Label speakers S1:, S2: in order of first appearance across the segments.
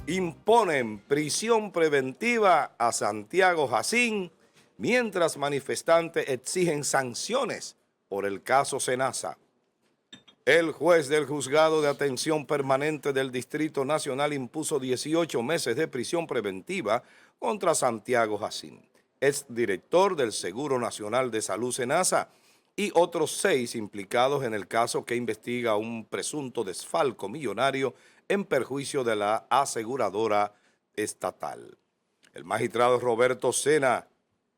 S1: Imponen prisión preventiva a Santiago Jacín, mientras manifestantes exigen sanciones por el caso Senasa. El juez del Juzgado de Atención Permanente del Distrito Nacional impuso 18 meses de prisión preventiva contra Santiago Jacín, exdirector del Seguro Nacional de Salud Senasa, y otros 6 implicados en el caso que investiga un presunto desfalco millonario en perjuicio de la aseguradora estatal. El magistrado Roberto Sena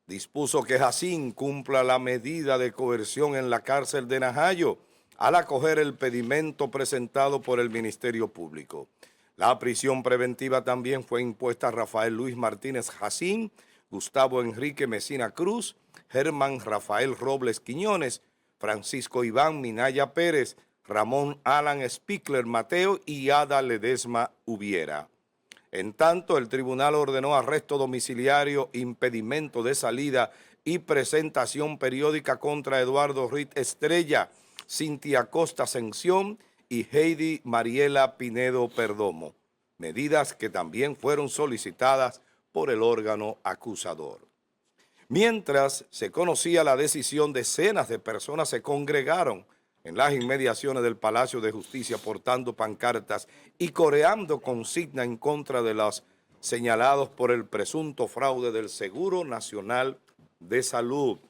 S1: dispuso que Jacín cumpla la medida de coerción en la cárcel de Najayo al acoger el pedimento presentado por el Ministerio Público. La prisión preventiva también fue impuesta a Rafael Luis Martínez Jacín, Gustavo Enrique Mesina Cruz, Germán Rafael Robles Quiñones, Francisco Iván Minaya Pérez, Ramón Alan Spickler Mateo y Ada Ledesma Hubiera. En tanto, el tribunal ordenó arresto domiciliario, impedimento de salida y presentación periódica contra Eduardo Rit Estrella, Cintia Costa Ascensión y Heidi Mariela Pinedo Perdomo, medidas que también fueron solicitadas por el órgano acusador. Mientras se conocía la decisión, decenas de personas se congregaron en las inmediaciones del Palacio de Justicia portando pancartas y coreando consigna en contra de los señalados por el presunto fraude del Seguro Nacional de Salud.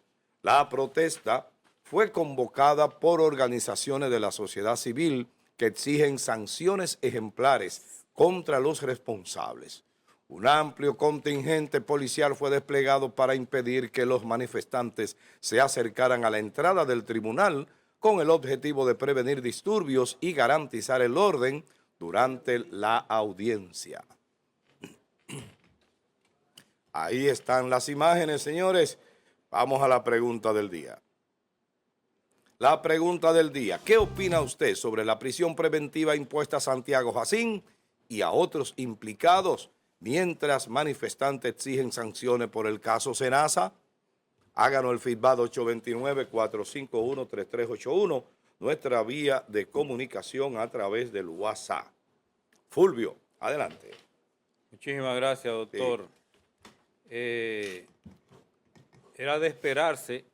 S1: La protesta fue convocada por organizaciones de la sociedad civil que exigen sanciones ejemplares contra los responsables. Un amplio contingente policial fue desplegado para impedir que los manifestantes se acercaran a la entrada del tribunal con el objetivo de prevenir disturbios y garantizar el orden durante la audiencia. Ahí están las imágenes, señores. Vamos a la pregunta del día. La pregunta del día: ¿qué opina usted sobre la prisión preventiva impuesta a Santiago Jacín y a otros implicados mientras manifestantes exigen sanciones por el caso Senasa? Háganos el feedback 829-451-3381, nuestra vía de comunicación a través del WhatsApp. Fulvio, adelante.
S2: Muchísimas gracias, doctor. Sí. Era de esperarse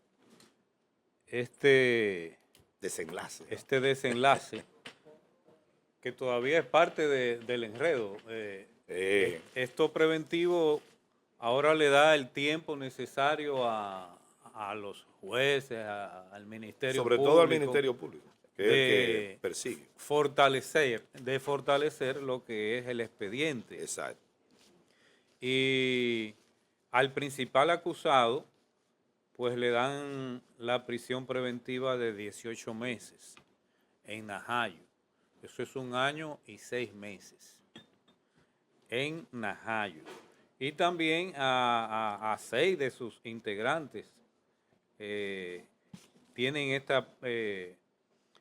S2: este desenlace, que todavía es parte del enredo. Esto preventivo ahora le da el tiempo necesario a los jueces, al Ministerio Público.
S1: Sobre todo al Ministerio Público, que es el que persigue.
S2: Fortalecer lo que es el expediente.
S1: Exacto.
S2: Y al principal acusado, pues le dan la prisión preventiva de 18 meses en Najayo. Eso es 1 año y 6 meses en Najayo. Y también a 6 de sus integrantes tienen esta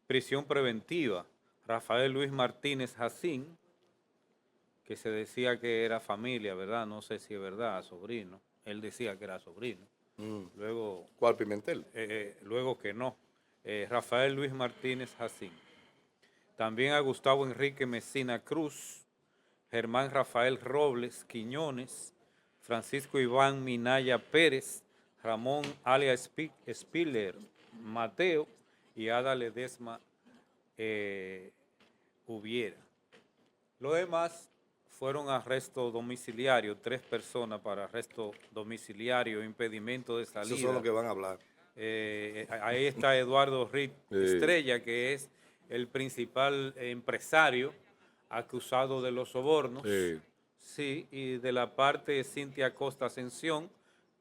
S2: prisión preventiva. Rafael Luis Martínez Jacín, que se decía que era familia, ¿verdad? No sé si es verdad, sobrino. Él decía que era sobrino. Luego,
S1: ¿cuál Pimentel?
S2: Luego que no. Rafael Luis Martínez Jacín. También a Gustavo Enrique Mesina Cruz, Germán Rafael Robles Quiñones, Francisco Iván Minaya Pérez, Ramón alias Spiller Mateo y Ada Ledesma Hubiera. Lo demás fueron arresto domiciliario, 3 personas para arresto domiciliario, impedimento de salida.
S1: Esos son los que van a hablar.
S2: Ahí está Eduardo Rit Estrella, que es el principal empresario acusado de los sobornos. Sí, y de la parte Cintia Costa Ascensión,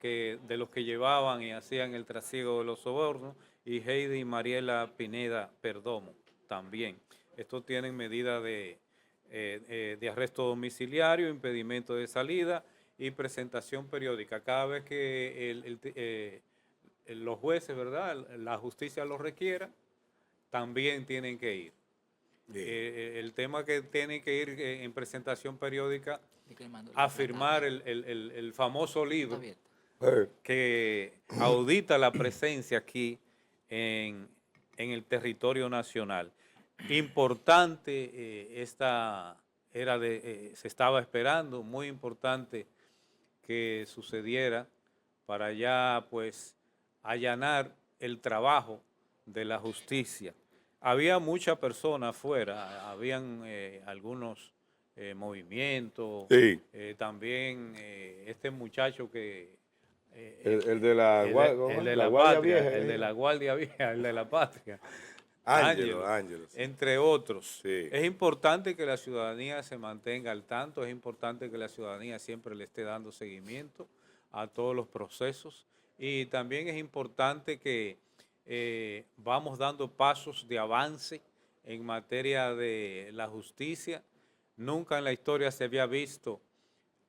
S2: que de los que llevaban y hacían el trasiego de los sobornos, y Heidi Mariela Pineda Perdomo también. Estos tienen medida de arresto domiciliario, impedimento de salida y presentación periódica. Cada vez que los jueces, ¿verdad?, la justicia los requiera, también tienen que ir. El tema que tienen que ir en presentación periódica a firmar el famoso libro que audita la presencia aquí en el territorio nacional. Importante se estaba esperando, muy importante que sucediera para ya pues allanar el trabajo de la justicia. Había muchas personas afuera, habían algunos movimientos,
S1: Sí.
S2: también este muchacho que...
S1: El de la,
S2: el de la
S1: Guardia
S2: patria,
S1: Vieja.
S2: el de la Guardia Vieja, el de la patria.
S1: Ángelo, sí.
S2: Entre otros.
S1: Sí.
S2: Es importante que la ciudadanía se mantenga al tanto, es importante que la ciudadanía siempre le esté dando seguimiento a todos los procesos y también es importante que vamos dando pasos de avance en materia de la justicia. Nunca en la historia se había visto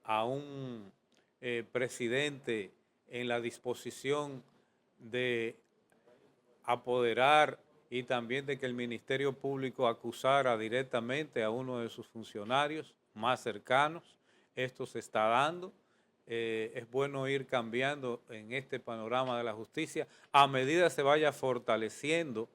S2: a un presidente en la disposición de apoderar y también de que el Ministerio Público acusara directamente a uno de sus funcionarios más cercanos. Esto se está dando. Es bueno ir cambiando en este panorama de la justicia. A medida se vaya fortaleciendo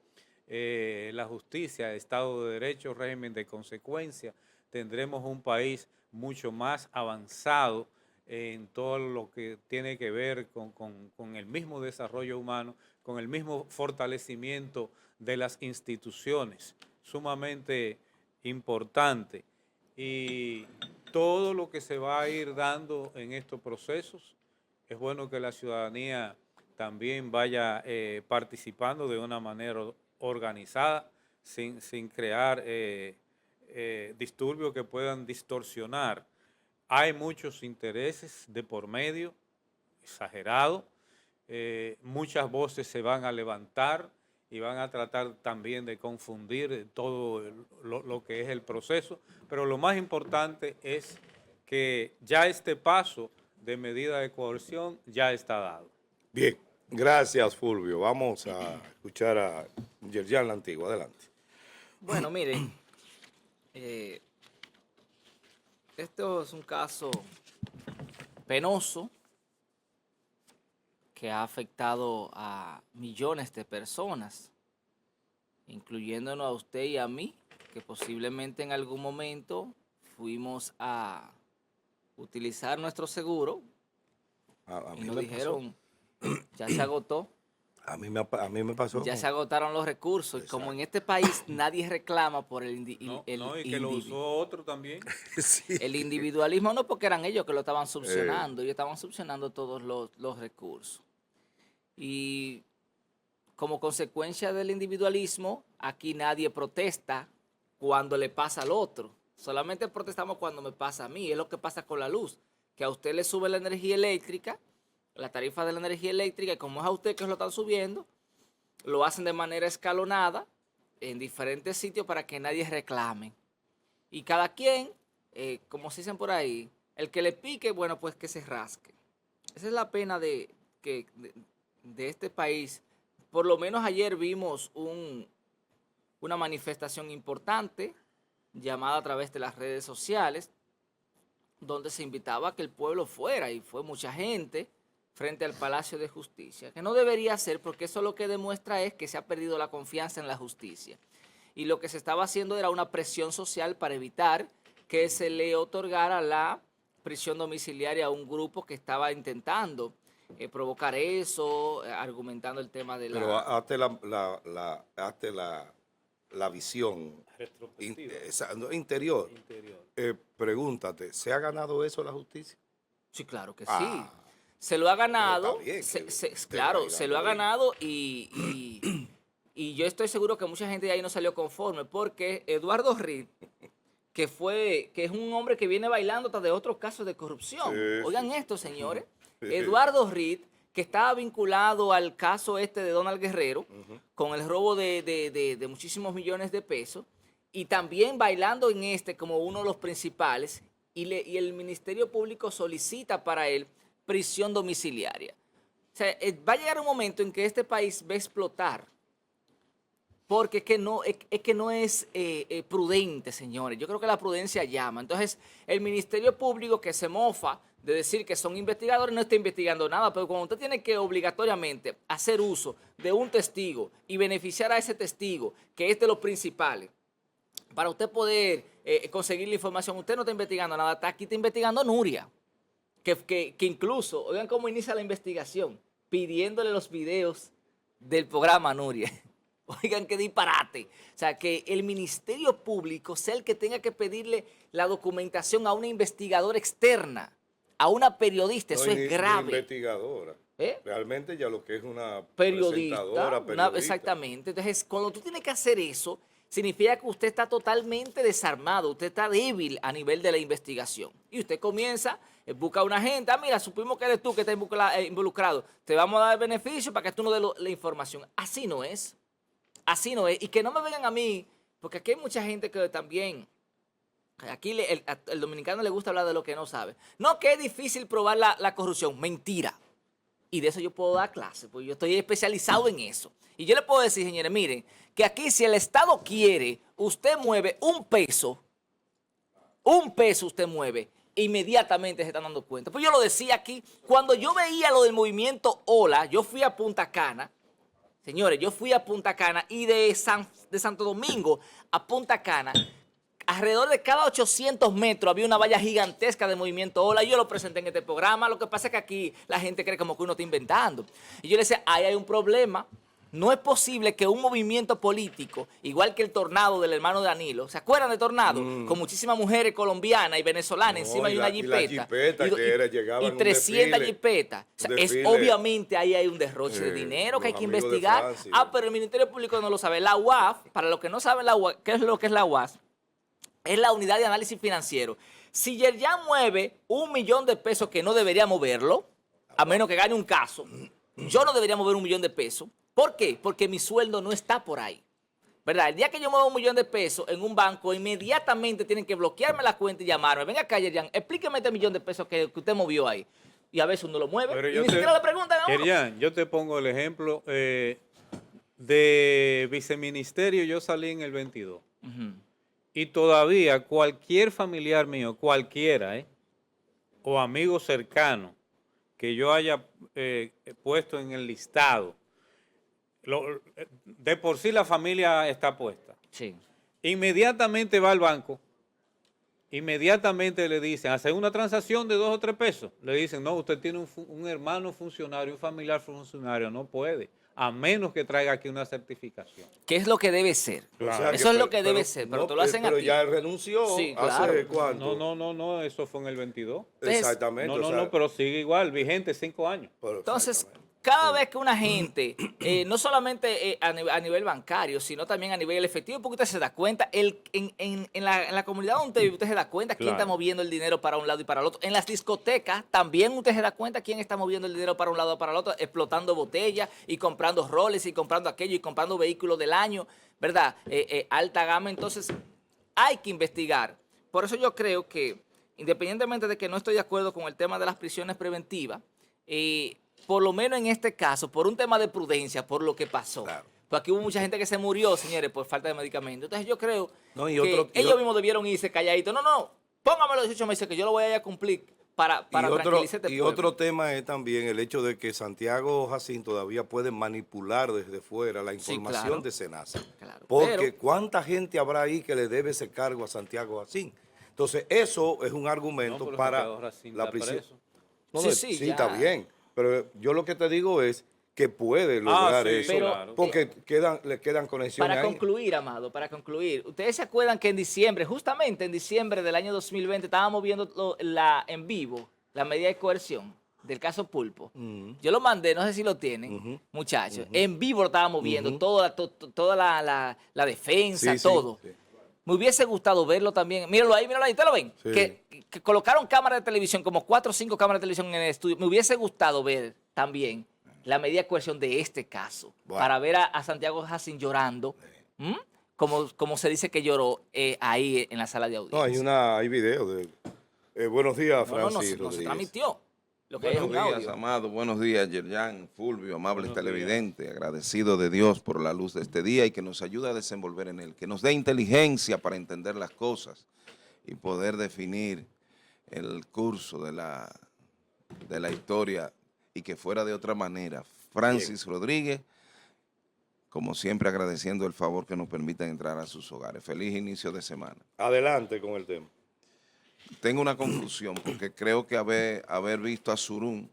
S2: la justicia, Estado de Derecho, régimen de consecuencia, tendremos un país mucho más avanzado en todo lo que tiene que ver con el mismo desarrollo humano, con el mismo fortalecimiento de las instituciones, sumamente importante. Y todo lo que se va a ir dando en estos procesos, es bueno que la ciudadanía también vaya participando de una manera organizada, sin crear disturbios que puedan distorsionar. Hay muchos intereses de por medio, exagerado. Muchas voces se van a levantar y van a tratar también de confundir todo lo que es el proceso, pero lo más importante es que ya este paso de medida de coerción ya está dado.
S1: Bien, gracias Fulvio. Vamos a escuchar a Yerjan La Antigua. Adelante.
S3: Bueno, miren, esto es un caso penoso que ha afectado a millones de personas, incluyéndonos a usted y a mí, que posiblemente en algún momento fuimos a utilizar nuestro seguro y nos dijeron, ya se agotó.
S1: A mí me pasó.
S3: Ya se agotaron los recursos. Exacto. Como en este país nadie reclama por el
S2: individuo. No, y que lo usó otro también.
S1: Sí.
S3: El individualismo no, porque eran ellos que lo estaban subvencionando. Ellos estaban subvencionando todos los recursos. Y como consecuencia del individualismo, aquí nadie protesta cuando le pasa al otro. Solamente protestamos cuando me pasa a mí. Es lo que pasa con la luz. Que a usted le sube la energía eléctrica, la tarifa de la energía eléctrica, y como es a usted que lo están subiendo, lo hacen de manera escalonada en diferentes sitios para que nadie reclame. Y cada quien, como se dicen por ahí, el que le pique, bueno, pues que se rasque. Esa es la pena de este país. Por lo menos ayer vimos una manifestación importante llamada a través de las redes sociales, donde se invitaba a que el pueblo fuera, y fue mucha gente frente al Palacio de Justicia, que no debería ser, porque eso lo que demuestra es que se ha perdido la confianza en la justicia. Y lo que se estaba haciendo era una presión social para evitar que se le otorgara la prisión domiciliaria a un grupo que estaba intentando provocar eso, argumentando el tema de la...
S1: Pero hazte la visión interior. Pregúntate, ¿se ha ganado eso la justicia?
S3: Sí, claro que sí. Se lo ha ganado, claro, se lo ha ganado y yo estoy seguro que mucha gente de ahí no salió conforme, porque Eduardo Reed, que es un hombre que viene bailando hasta de otros casos de corrupción. Oigan esto, señores. Eduardo Reed, que estaba vinculado al caso de Donald Guerrero, con el robo de muchísimos millones de pesos, y también bailando en como uno de los principales, y el Ministerio Público solicita para él prisión domiciliaria. O sea, va a llegar un momento en que este país va a explotar, porque es que no es prudente, señores. Yo creo que la prudencia llama. Entonces, el Ministerio Público, que se mofa de decir que son investigadores, no está investigando nada, pero cuando usted tiene que obligatoriamente hacer uso de un testigo y beneficiar a ese testigo, que es de los principales, para usted poder conseguir la información, usted no está investigando nada, aquí está investigando Nuria, que incluso, oigan cómo inicia la investigación, pidiéndole los videos del programa a Nuria. Oigan qué disparate. O sea, que el Ministerio Público sea el que tenga que pedirle la documentación a una investigadora externa, a una periodista, eso es grave.
S1: Una investigadora. Realmente ya lo que es una
S3: periodista.
S1: periodista.
S3: Exactamente. Entonces, cuando tú tienes que hacer eso, significa que usted está totalmente desarmado, usted está débil a nivel de la investigación. Y usted comienza, busca a una gente, mira, supimos que eres tú que estás involucrado, te vamos a dar beneficio para que tú nos des la información. Así no es. Así no es. Y que no me vengan a mí, porque aquí hay mucha gente que también, aquí el dominicano le gusta hablar de lo que no sabe. No, que es difícil probar la corrupción. Mentira. Y de eso yo puedo dar clase, porque yo estoy especializado en eso. Y yo le puedo decir, señores, miren, que aquí si el Estado quiere, usted mueve un peso usted mueve, inmediatamente se están dando cuenta. Pues yo lo decía aquí, cuando yo veía lo del movimiento Ola, yo fui a Punta Cana. Señores, yo fui a Punta Cana y de Santo Domingo a Punta Cana, alrededor de cada 800 metros había una valla gigantesca de movimiento Ola. Yo lo presenté en este programa. Lo que pasa es que aquí la gente cree como que uno está inventando. Y yo le decía, ahí hay un problema. No es posible que un movimiento político, igual que el Tornado del hermano Danilo, ¿se acuerdan de Tornado? Con muchísimas mujeres colombianas y venezolanas encima de una jipeta. Y 300 jipetas. O sea, obviamente ahí hay un derroche de dinero que hay que investigar. Pero el Ministerio Público no lo sabe. La UAF, para los que no saben la UAF, ¿qué es lo que es la UAF? Es la unidad de análisis financiero. Si Yerjan mueve $1 millón de pesos que no debería moverlo, a menos que gane un caso, yo no debería mover $1 millón de pesos. ¿Por qué? Porque mi sueldo no está por ahí. ¿Verdad? El día que yo muevo $1 millón de pesos en un banco, inmediatamente tienen que bloquearme la cuenta y llamarme. Venga acá, Yerjan, explíqueme este $1 millón de pesos que usted movió ahí. Y a veces uno lo mueve y ni siquiera le preguntan a uno.
S2: Yerjan, yo te pongo el ejemplo de viceministerio. Yo salí en el 22. Y todavía cualquier familiar mío, cualquiera, o amigo cercano que yo haya puesto en el listado, de por sí la familia está puesta.
S3: Sí.
S2: Inmediatamente va al banco, inmediatamente le dicen, hace una transacción de 2 o 3 pesos. Le dicen, no, usted tiene un hermano funcionario, un familiar funcionario, no puede, a menos que traiga aquí una certificación.
S3: ¿Qué es lo que debe ser?
S2: Claro.
S3: Eso es lo que debe ser, pero te lo hacen a ti.
S1: Pero ya él renunció.
S3: Sí, claro.
S1: ¿Hace cuánto?
S2: No, eso fue en el 22.
S1: Exactamente.
S2: No, pero sigue igual, vigente 5 años.
S3: Entonces, cada vez que una gente, no solamente a nivel bancario, sino también a nivel efectivo, porque usted se da cuenta, en la comunidad donde usted se da cuenta quién está moviendo el dinero para un lado y para el otro. En las discotecas también usted se da cuenta quién está moviendo el dinero para un lado y para el otro, explotando botellas y comprando roles y comprando aquello y comprando vehículos del año, ¿verdad? Alta gama. Entonces, hay que investigar. Por eso yo creo que, independientemente de que no estoy de acuerdo con el tema de las prisiones preventivas, por lo menos en este caso, por un tema de prudencia, por lo que pasó. Claro. Porque aquí hubo mucha gente que se murió, señores, por falta de medicamentos. Entonces yo creo que ellos mismos debieron irse calladitos. No, póngame los 18 meses que yo lo voy a cumplir para tranquilizar este pueblo.
S1: Y otro tema es también el hecho de que Santiago Jacín todavía puede manipular desde fuera la información de Senasa. Claro, porque ¿cuánta gente habrá ahí que le debe ese cargo a Santiago Jacín? Entonces eso es un argumento para la prisión. Sí, está bien. Pero yo lo que te digo es que puede lograr eso, porque le quedan conexiones
S3: Para concluir, Amado, ustedes se acuerdan que en diciembre, justamente en diciembre del año 2020, estábamos viendo en vivo la medida de coerción del caso Pulpo. Yo lo mandé, no sé si lo tienen, muchachos. En vivo lo estábamos viendo, toda la defensa, todo. Sí. Me hubiese gustado verlo también. Míralo ahí, ¿ustedes lo ven? Sí. Que colocaron cámaras de televisión, como 4 o 5 cámaras de televisión en el estudio. Me hubiese gustado ver también la medida de coerción de este caso, para ver a Santiago Jacín llorando, como se dice que lloró ahí en la sala de audiencia.
S1: No, hay video de... buenos días, Francis.
S3: No se transmitió.
S4: Buenos días, Amado. Buenos días, Yerjan, Fulvio, amables televidentes. Agradecido de Dios por la luz de este día y que nos ayude a desenvolver en él. Que nos dé inteligencia para entender las cosas y poder definir el curso de la historia y que fuera de otra manera. Francis Rodríguez, como siempre agradeciendo el favor que nos permitan entrar a sus hogares. Feliz inicio de semana.
S1: Adelante con el tema.
S4: Tengo una conclusión, porque creo que haber visto a Surún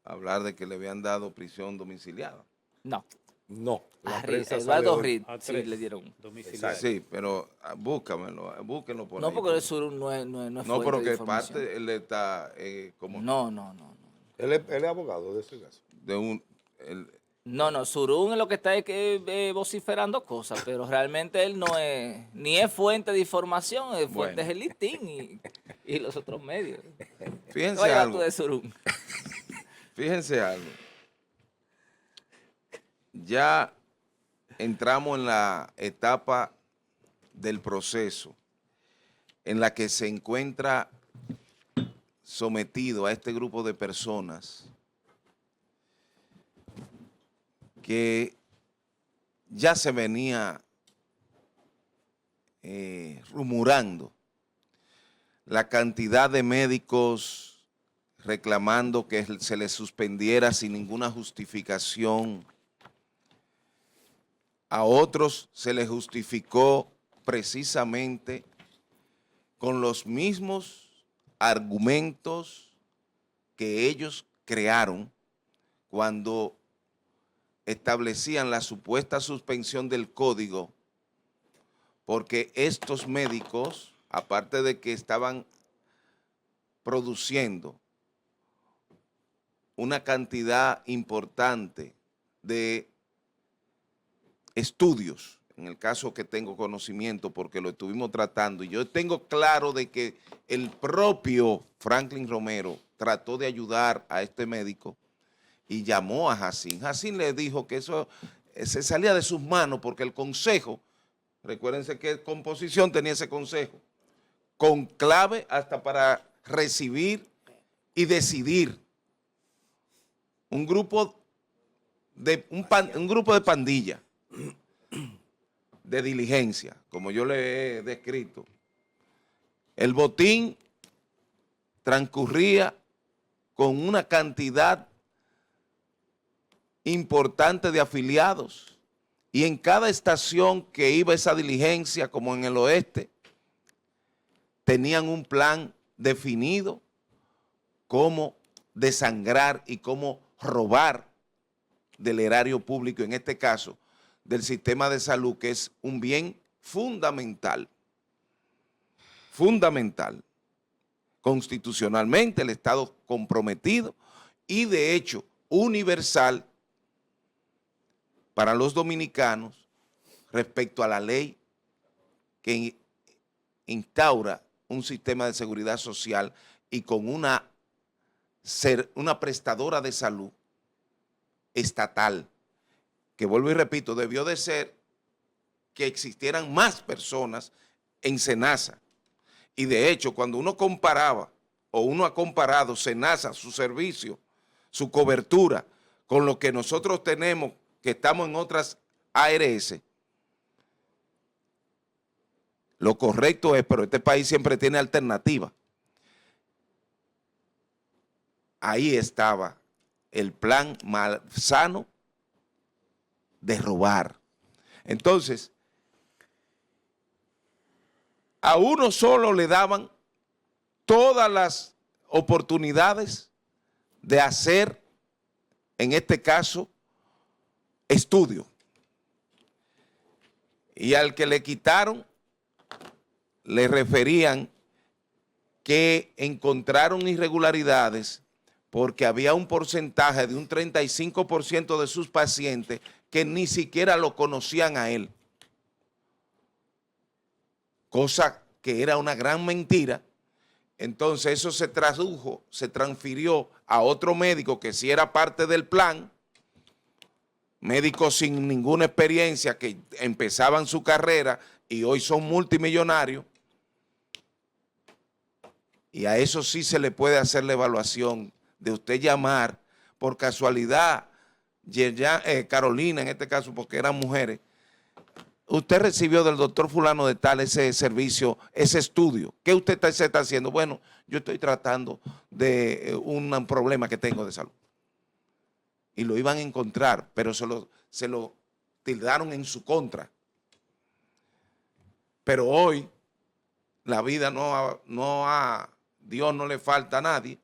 S4: hablar de que le habían dado prisión domiciliada.
S3: No.
S1: No. La
S3: A
S1: prensa
S3: Eduardo
S1: sale hoy.
S3: Reed sí le dieron.
S2: domiciliario.
S4: Sí, pero búsquenlo por
S3: No,
S4: ahí.
S3: porque el sur no es
S4: No,
S3: fuente de
S4: porque
S3: información.
S4: parte, él está como
S3: No.
S1: Él es abogado de ese caso.
S4: de un...
S3: No, Surún es lo que está es que, vociferando cosas, pero realmente él no es, ni es fuente de información, es fuente es el listín y los otros medios.
S4: Fíjense
S3: Oye,
S4: algo.
S3: tú de Surún.
S4: Fíjense algo. Ya entramos en la etapa del proceso en la que se encuentra sometido a este grupo de personas que ya se venía rumorando la cantidad de médicos reclamando que se les suspendiera sin ninguna justificación. A otros se les justificó precisamente con los mismos argumentos que ellos crearon cuando establecían la supuesta suspensión del código, porque estos médicos, aparte de que estaban produciendo una cantidad importante de estudios, en el caso que tengo conocimiento porque lo estuvimos tratando, y yo tengo claro de que el propio Franklin Romero trató de ayudar a este médico y llamó a Jacín. Jacín le dijo que eso se salía de sus manos porque el consejo, recuérdense que Composición tenía ese consejo, con clave hasta para recibir y decidir. Un grupo de pandilla, de diligencia, como yo le he descrito. El botín transcurría con una cantidad importante de afiliados y en cada estación que iba esa diligencia, como en el oeste, tenían un plan definido cómo desangrar y cómo robar del erario público, en este caso del sistema de salud, que es un bien fundamental, constitucionalmente el Estado comprometido y de hecho universal para los dominicanos respecto a la ley que instaura un sistema de seguridad social y con una prestadora de salud estatal, que vuelvo y repito, debió de ser que existieran más personas en SENASA. Y de hecho, cuando uno comparaba, o uno ha comparado SENASA, su servicio, su cobertura, con lo que nosotros tenemos, que estamos en otras ARS, lo correcto es, pero este país siempre tiene alternativa. Ahí estaba el plan malsano de robar. Entonces, a uno solo le daban todas las oportunidades de hacer, en este caso, estudio. Y al que le quitaron, le referían que encontraron irregularidades porque había un porcentaje de un 35% de sus pacientes que ni siquiera lo conocían a él. Cosa que era una gran mentira. Entonces eso se tradujo, se transfirió a otro médico que sí era parte del plan, médicos sin ninguna experiencia que empezaban su carrera y hoy son multimillonarios. Y a eso sí se le puede hacer la evaluación de usted llamar por casualidad, Carolina en este caso, porque eran mujeres, usted recibió del doctor fulano de tal ese servicio, ese estudio. ¿Qué usted se está haciendo? Bueno, yo estoy tratando de un problema que tengo de salud. y lo iban a encontrar, pero se lo tildaron en su contra. Pero hoy la vida Dios no le falta a nadie,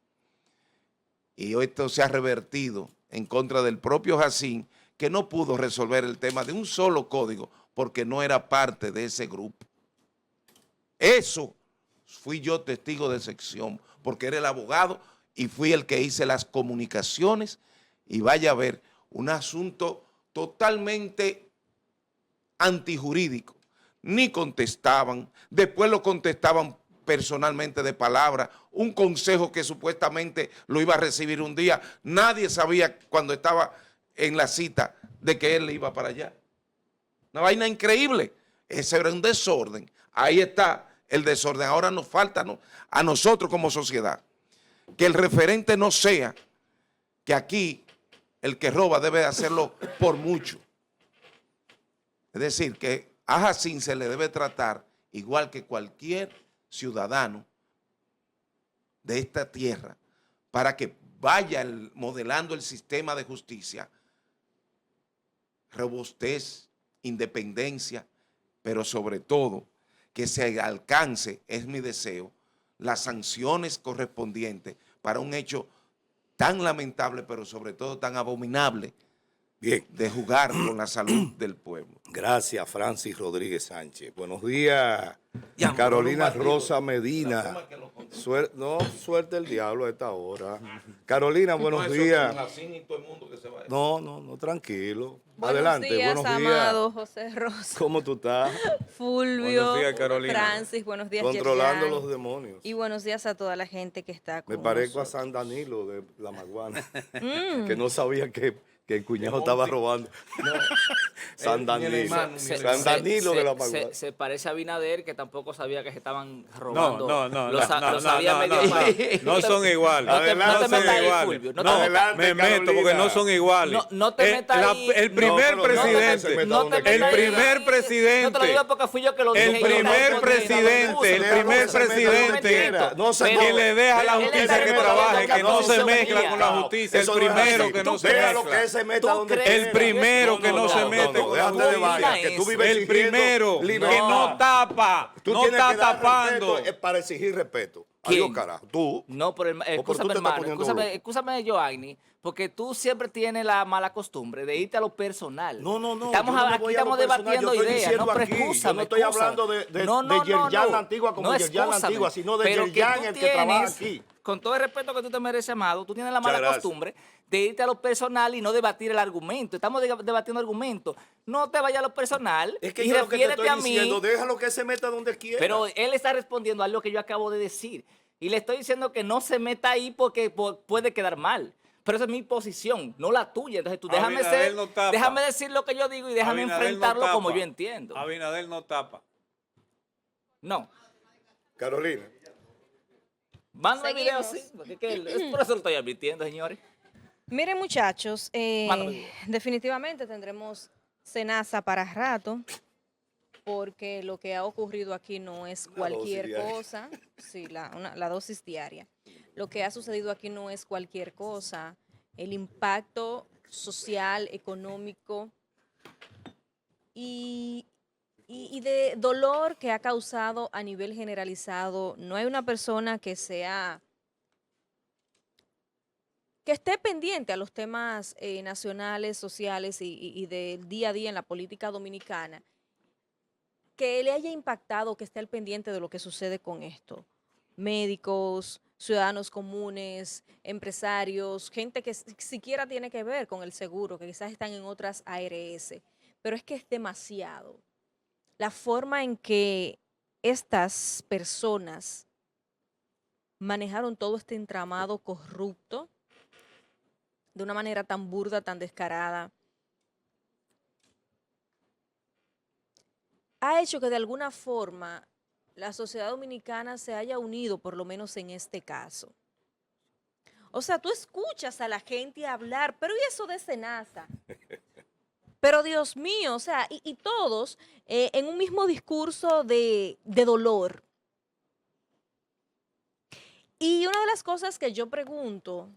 S4: y hoy esto se ha revertido en contra del propio Jacín, que no pudo resolver el tema de un solo código porque no era parte de ese grupo. Eso fui yo testigo de sección, porque era el abogado y fui el que hice las comunicaciones, y vaya a ver, un asunto totalmente antijurídico. Ni contestaban, después lo contestaban personalmente de palabra, un consejo que supuestamente lo iba a recibir un día, nadie sabía cuando estaba en la cita de que él iba para allá. Una vaina increíble, ese era un desorden, ahí está el desorden. Ahora nos falta a nosotros como sociedad que el referente no sea que aquí el que roba debe hacerlo por mucho. Es decir, que a Jacín se le debe tratar igual que cualquier ciudadano de esta tierra, para que vaya modelando el sistema de justicia, robustez, independencia, pero sobre todo que se alcance, es mi deseo, las sanciones correspondientes para un hecho tan lamentable, pero sobre todo tan abominable,
S1: bien,
S4: de jugar con la salud del pueblo.
S1: Gracias, Francis Rodríguez Sánchez. Buenos días, Carolina Rosa Medina. Suerte el diablo a esta hora. Carolina, buenos días. No, tranquilo. Adelante, buenos días.
S5: Amado José Rosa.
S1: ¿Cómo tú estás?
S5: Fulvio,
S2: Buenos días, Carolina.
S5: Francis, buenos días,
S1: Controlando
S5: Yerjan.
S1: los demonios.
S5: Y buenos días a toda la gente que está con
S1: Me parezco a
S5: nosotros.
S1: San Danilo de La Maguana, que no sabía que el cuñado estaba robando. San Danilo. San Danilo de La Maguana.
S3: Se parece a Abinader, que tampoco sabía que se estaban robando.
S2: No,
S3: Lo sabía medio mal.
S2: no son iguales.
S3: No te
S2: No son
S3: metas ahí,
S2: iguales.
S3: Fulvio. No
S2: No,
S3: te metas-
S1: Adelante,
S2: me meto porque
S1: Carolina.
S2: no son iguales.
S3: No te metas ahí.
S2: El primer
S1: No, pero
S2: presidente,
S1: no te metas
S2: el
S1: donde
S2: primer
S1: quiera.
S3: No te lo
S2: presidente,
S3: digo porque fui yo que lo dije.
S2: el primer presidente,
S1: No se
S2: que le deja a la justicia que trabaje, que no se mezcla con la justicia, el
S1: Eso no es
S2: primero
S1: así.
S2: que no se
S1: Déjalo que
S2: mezcla.
S1: se meta
S3: ¿Tú
S1: donde
S3: crees?
S1: quiera.
S2: El primero que no se mete con la
S1: déjate de
S2: justicia.
S1: vaina, que tú vives
S2: El
S1: exigiendo
S2: primero que
S1: libertad.
S2: no tapa,
S1: Tú
S2: no
S1: tienes
S2: está
S1: que dar
S2: tapando.
S1: respeto, para exigir respeto.
S3: ¿Quién?
S1: Adiós, carajo. Tú.
S3: No, pero
S1: tú te
S3: escúchame,
S1: estás
S3: hermano,
S1: poniendo loco.
S3: escúchame, Joanny, porque tú siempre tienes la mala costumbre de irte a lo personal.
S1: No.
S3: Estamos,
S1: yo no me
S3: aquí
S1: voy a lo
S3: estamos
S1: personal,
S3: debatiendo
S1: yo estoy
S3: ideas,
S1: diciendo
S3: no, pero
S1: aquí, yo
S3: excúsame,
S1: no estoy
S3: excúsame.
S1: hablando de Yerjan la Antigua como Yerjan la Antigua, sino de
S3: pero que
S1: Yerjan
S3: tú
S1: el que trabaja
S3: tienes,
S1: aquí.
S3: Con todo el respeto que tú te mereces, amado, tú tienes la
S1: Muchas
S3: mala
S1: gracias.
S3: costumbre de irte a lo personal y no debatir el argumento. Estamos debatiendo argumentos. No te vayas a lo personal
S1: Es que
S3: y
S1: yo lo que te
S3: refiérete
S1: estoy
S3: a mí.
S1: diciendo, déjalo que se meta donde quiera.
S3: Pero él está respondiendo a lo que yo acabo de decir. Y le estoy diciendo que no se meta ahí porque puede quedar mal. Pero esa es mi posición, no la tuya. Entonces tú
S2: Abinader no tapa.
S3: déjame decir lo que yo digo y déjame
S2: Abinader
S3: enfrentarlo
S2: no tapa.
S3: como yo entiendo.
S2: Abinader no tapa.
S3: No.
S1: Carolina.
S3: Manda el video
S5: Seguimos.
S3: así. Porque es por eso lo estoy advirtiendo, señores.
S5: Miren, muchachos,
S3: Mándame el video.
S5: definitivamente tendremos cenaza para rato, porque lo que ha ocurrido aquí no es cualquier
S1: dosis diaria.
S5: cosa. Sí, la dosis diaria. Lo que ha sucedido aquí no es cualquier cosa. El impacto social, económico y de dolor que ha causado a nivel generalizado. No hay una persona que esté pendiente a los temas nacionales, sociales y del día a día en la política dominicana, que le haya impactado, que esté al pendiente de lo que sucede con esto. Médicos, ciudadanos comunes, empresarios, gente que siquiera tiene que ver con el seguro, que quizás están en otras ARS. Pero es que es demasiado. La forma en que estas personas manejaron todo este entramado corrupto de una manera tan burda, tan descarada, ha hecho que de alguna forma la sociedad dominicana se haya unido, por lo menos en este caso. O sea, tú escuchas a la gente hablar, pero ¿y eso de cenaza? Pero Dios mío, o sea, y todos en un mismo discurso de dolor. Y una de las cosas que yo pregunto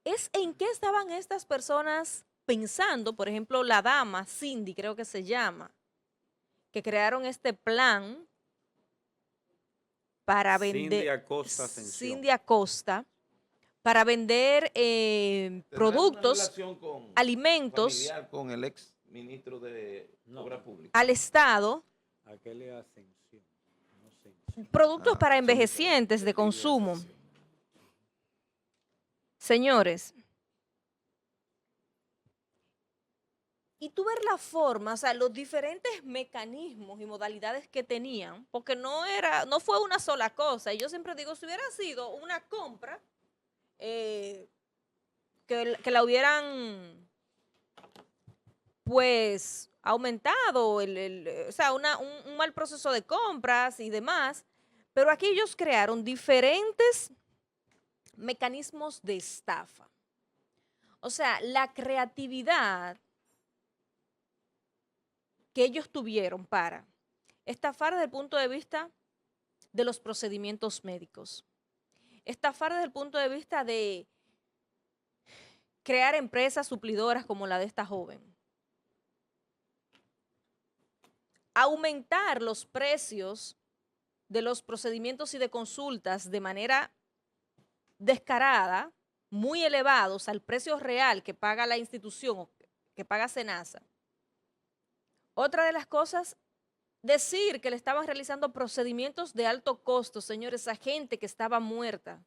S5: es en qué estaban estas personas pensando, por ejemplo, la dama, Cindy, creo que se llama, que crearon este plan para vender.
S2: Cindy Acosta Ascensión.
S5: Cindy Acosta, para vender productos, alimentos
S4: familiar con el ex ministro de Obras Públicas?
S5: al Estado,
S2: ¿A qué le Ascensión? No sé.
S5: productos para
S4: son
S5: envejecientes de consumo. Señores, y tú ver la forma, o sea, los diferentes mecanismos y modalidades que tenían, porque no fue una sola cosa. Y yo siempre digo, si hubiera sido una compra, que la hubieran, pues, aumentado, o sea, un mal proceso de compras y demás, pero aquí ellos crearon diferentes mecanismos de estafa. O sea, la creatividad que ellos tuvieron para estafar desde el punto de vista de los procedimientos médicos, estafar desde el punto de vista de crear empresas suplidoras como la de esta joven, aumentar los precios de los procedimientos y de consultas de manera descarada, muy elevados al precio real que paga la institución o que paga SENASA. Otra de las cosas, decir que le estaban realizando procedimientos de alto costo, señores, a gente que estaba muerta.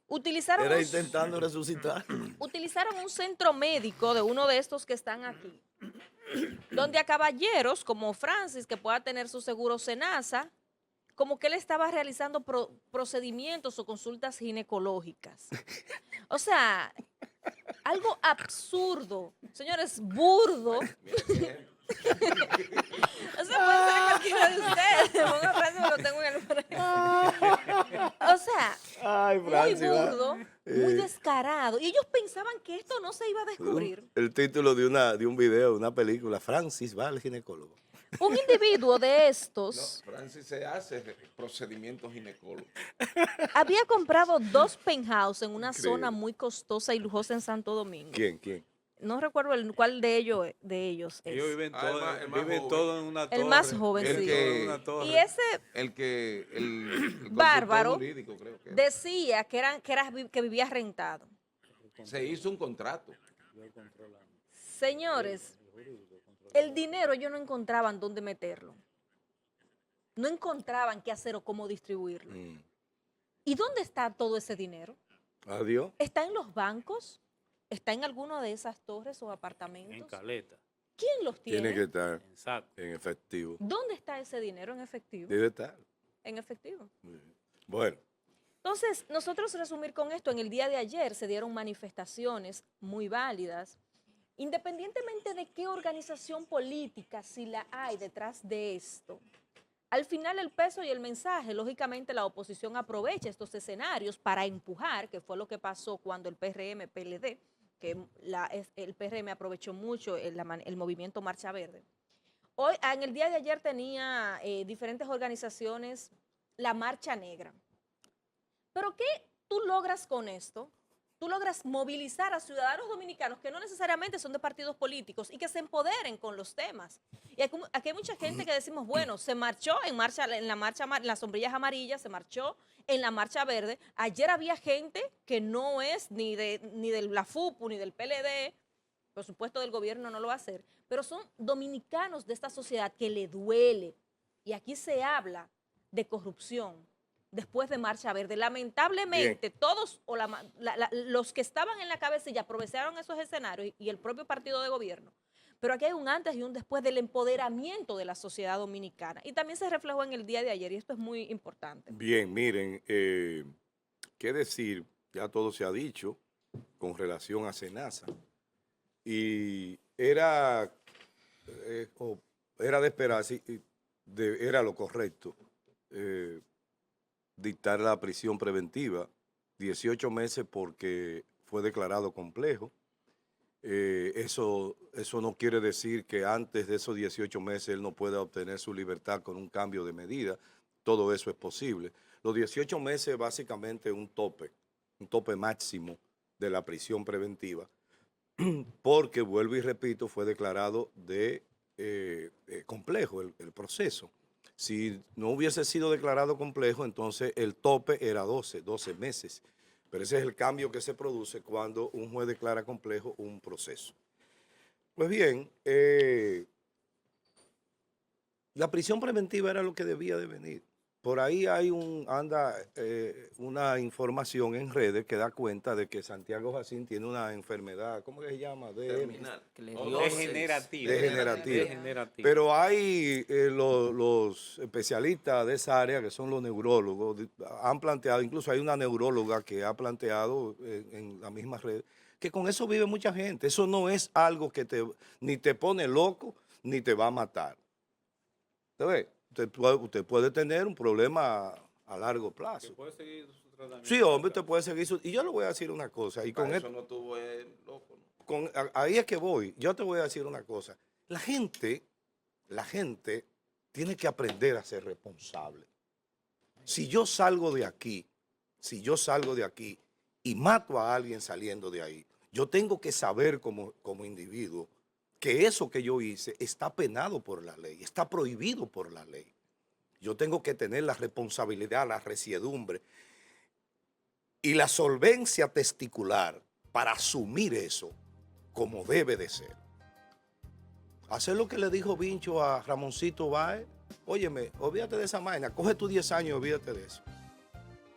S1: Era intentando resucitar.
S5: Utilizaron un centro médico de uno de estos que están aquí, donde a caballeros como Francis, que pueda tener su seguro SENASA, como que él estaba realizando procedimientos o consultas ginecológicas. O sea, algo absurdo, señores, burdo. O sea, puede ser cualquiera de ustedes. Ponga Francis, lo tengo en el frente. O sea,
S1: Ay, Francis,
S5: muy burdo, muy descarado. Y ellos pensaban que esto no se iba a descubrir.
S1: El título de un video, de una película, Francis va al ginecólogo.
S5: Un individuo de estos
S4: Francis se hace procedimientos ginecólogos.
S5: había comprado 2 penthouse en una
S1: Increíble.
S5: zona muy costosa y lujosa en Santo Domingo.
S1: ¿Quién?
S5: No recuerdo cuál de ellos es.
S2: Ellos viven
S4: Ah,
S2: todos
S4: el más joven.
S2: todo en una torre.
S5: El más joven,
S4: El
S5: sí.
S4: que-
S2: En una torre.
S5: Y ese
S4: El consultor
S5: bárbaro
S4: jurídico, creo que
S5: decía que vivía rentado.
S4: se hizo un contrato.
S5: Señores, el dinero ellos no encontraban dónde meterlo. No encontraban qué hacer o cómo distribuirlo. ¿Y dónde está todo ese dinero?
S1: Adiós.
S5: ¿Está en los bancos? ¿Está en alguna de esas torres o apartamentos?
S2: En Caleta,
S5: ¿Quién los tiene?
S1: Tiene que estar
S2: en Saco.
S1: en efectivo.
S5: ¿Dónde está ese dinero en efectivo?
S1: Debe estar.
S5: En efectivo.
S1: Bueno,
S5: Entonces, nosotros resumir con esto, en el día de ayer se dieron manifestaciones muy válidas, independientemente de qué organización política, si la hay detrás de esto. Al final el peso y el mensaje, lógicamente la oposición aprovecha estos escenarios para empujar, que fue lo que pasó cuando el PRM-PLD, que el PRM aprovechó mucho el movimiento Marcha Verde. Hoy, en el día de ayer tenía diferentes organizaciones la Marcha Negra. ¿Pero qué tú logras con esto? Tú logras movilizar a ciudadanos dominicanos que no necesariamente son de partidos políticos y que se empoderen con los temas. Y aquí hay mucha gente que decimos, bueno, se marchó en las sombrillas amarillas, se marchó en la Marcha Verde. Ayer había gente que no es ni de la FUPU ni del PLD, por supuesto del gobierno no lo va a hacer, pero son dominicanos de esta sociedad que le duele. Y aquí se habla de corrupción después de Marcha Verde. Lamentablemente, todos los que estaban en la cabecilla aprovecharon esos escenarios y el propio partido de gobierno. Pero aquí hay un antes y un después del empoderamiento de la sociedad dominicana. Y también se reflejó en el día de ayer y esto es muy importante.
S1: bien, miren, qué decir, ya todo se ha dicho con relación a SENASA. Y era de esperarse, era lo correcto, dictar la prisión preventiva, 18 meses porque fue declarado complejo. Eso no quiere decir que antes de esos 18 meses él no pueda obtener su libertad con un cambio de medida. Todo eso es posible. Los 18 meses básicamente un tope máximo de la prisión preventiva, porque, vuelvo y repito, fue declarado de complejo el proceso. Si no hubiese sido declarado complejo, entonces el tope era 12 meses. Pero ese es el cambio que se produce cuando un juez declara complejo un proceso. Pues bien, la prisión preventiva era lo que debía de venir. Por ahí hay una información en redes que da cuenta de que Santiago Jacín tiene una enfermedad, ¿cómo que se llama?
S4: Terminal.
S2: Degenerativa.
S1: Pero hay los especialistas de esa área, que son los neurólogos, han planteado, incluso hay una neuróloga que ha planteado en la misma red, que con eso vive mucha gente. Eso no es algo que ni te pone loco, ni te va a matar. ¿Usted ve? Usted puede tener un problema a largo plazo.
S2: ¿Puede seguir su tratamiento?
S1: Sí, hombre, usted puede seguir su... Y yo le voy a decir una cosa. Y con
S4: eso no tuvo el loco, ¿no?
S1: Ahí es que voy. Yo te voy a decir una cosa. La gente tiene que aprender a ser responsable. Si yo salgo de aquí y mato a alguien saliendo de ahí, yo tengo que saber como individuo que eso que yo hice está penado por la ley, está prohibido por la ley. Yo tengo que tener la responsabilidad, la resiedumbre y la solvencia testicular para asumir eso como debe de ser. Hacer lo que le dijo Vincho a Ramoncito Báez. Óyeme, olvídate de esa vaina, coge tus 10 años y olvídate de eso.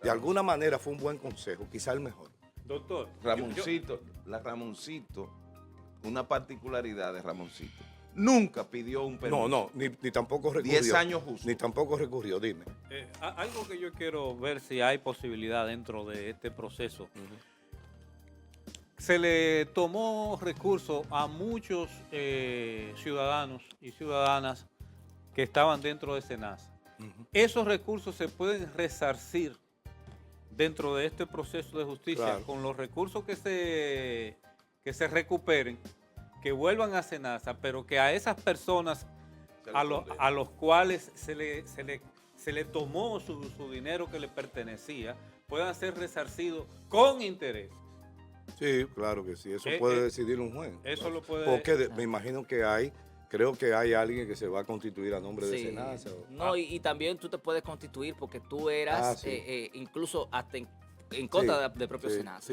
S1: De alguna manera fue un buen consejo, quizá el mejor.
S2: Doctor.
S4: Ramoncito, una particularidad de Ramoncito, nunca pidió un permiso.
S1: No, ni tampoco recurrió.
S4: 10 años justo.
S1: Ni tampoco recurrió, dime.
S2: Algo que yo quiero ver si hay posibilidad dentro de este proceso. Se le tomó recurso a muchos ciudadanos y ciudadanas que estaban dentro de SENASA. Esos recursos se pueden resarcir dentro de este proceso de justicia, claro, con los recursos que se recuperen, que vuelvan a SENASA, pero que a esas personas a los cuales se le tomó su dinero que le pertenecía, puedan ser resarcidos con interés.
S1: Sí, claro que sí, eso puede decidir un juez.
S2: Eso
S1: claro.
S2: Lo puede...
S1: Porque me imagino que creo que hay alguien que se va a constituir a nombre de SENASA.
S3: No, y también tú te puedes constituir porque tú eras incluso hasta en contra de propio SENASA.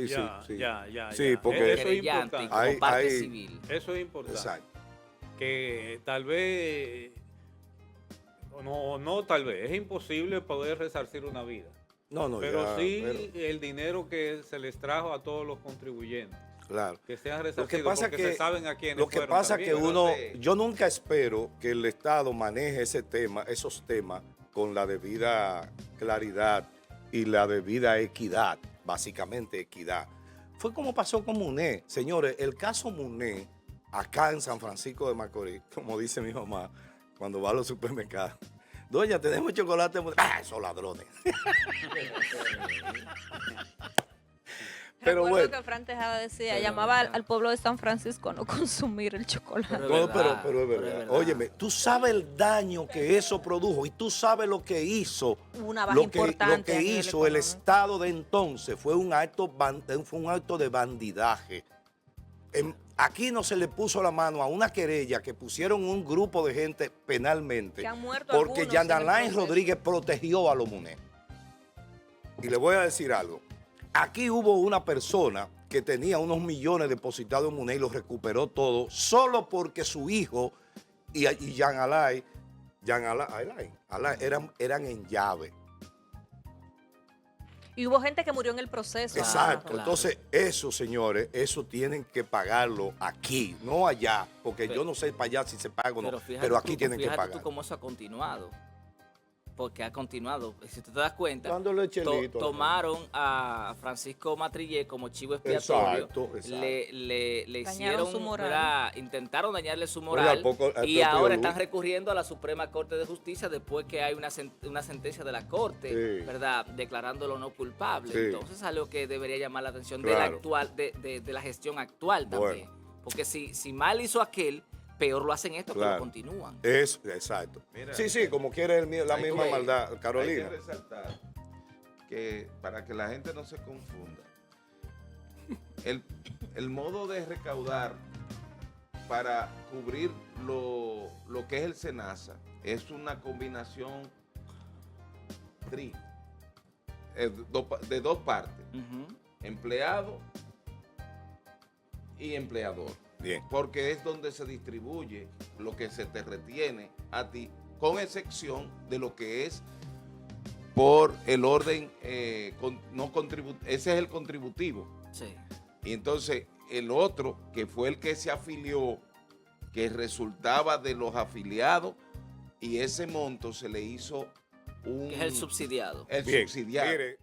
S1: Sí,
S2: ya.
S1: Sí, porque
S2: eso es importante.
S3: Como parte civil.
S2: Eso es importante.
S1: Exacto.
S2: Que tal vez, no tal vez, es imposible poder resarcir una vida. Pero el dinero que se les trajo a todos los contribuyentes.
S1: Claro.
S2: Que sean resarcidos porque se saben a quiénes
S1: Lo que
S2: fueron
S1: pasa
S2: también,
S1: que yo nunca espero que el Estado maneje esos temas con la debida claridad y la debida equidad, básicamente equidad. Fue como pasó con Muné. Señores, el caso Muné, acá en San Francisco de Macorís, como dice mi mamá, cuando va a los supermercados, doña, tenemos chocolate. Esos ladrones.
S5: Pero recuerdo que Fran Tejada decía, llamaba al pueblo de San Francisco a no consumir el chocolate.
S1: Pero es verdad. Óyeme, tú sabes el daño que eso produjo y tú sabes lo que hizo.
S5: Una baja importante.
S1: Lo que hizo el Estado de entonces fue un acto de bandidaje. Aquí no se le puso la mano a una querella que pusieron un grupo de gente penalmente. Que
S5: han muerto
S1: porque Jean Alain Rodríguez protegió a los Muné. Y le voy a decir algo. Aquí hubo una persona que tenía unos millones depositados en Muné y los recuperó todo solo porque su hijo y Jean Alain eran en llave.
S5: Y hubo gente que murió en el proceso.
S1: Exacto. Claro. Entonces, eso, señores, eso tienen que pagarlo aquí, no allá. Porque yo no sé para allá si se paga o no, pero aquí tienen que pagar.
S3: Fíjate tú cómo eso ha continuado. Porque ha continuado. Si te das cuenta, tomaron a Francisco Matrillé como chivo expiatorio.
S1: Exacto.
S3: Le hicieron su moral. Intentaron dañarle su moral. Y ahora están recurriendo a la Suprema Corte de Justicia después que hay una sentencia de la Corte, ¿verdad? Declarándolo no culpable. Sí. Entonces es algo que debería llamar la atención de la gestión actual también. Porque si mal hizo aquel, peor lo hacen esto, que lo continúan.
S1: Exacto. Mira, sí, como quiere la misma maldad, Carolina.
S4: Hay que resaltar que para que la gente no se confunda, el modo de recaudar para cubrir lo que es el SENASA es una combinación de dos partes, empleado y empleador.
S1: Bien.
S4: Porque es donde se distribuye lo que se te retiene a ti, con excepción de lo que es por el orden no contributivo. Ese es el contributivo.
S3: Sí.
S4: Y entonces el otro, que fue el que se afilió, que resultaba de los afiliados, y ese monto se le hizo
S3: Que es el subsidiado.
S4: el
S1: Bien,
S4: subsidiado.
S1: mire,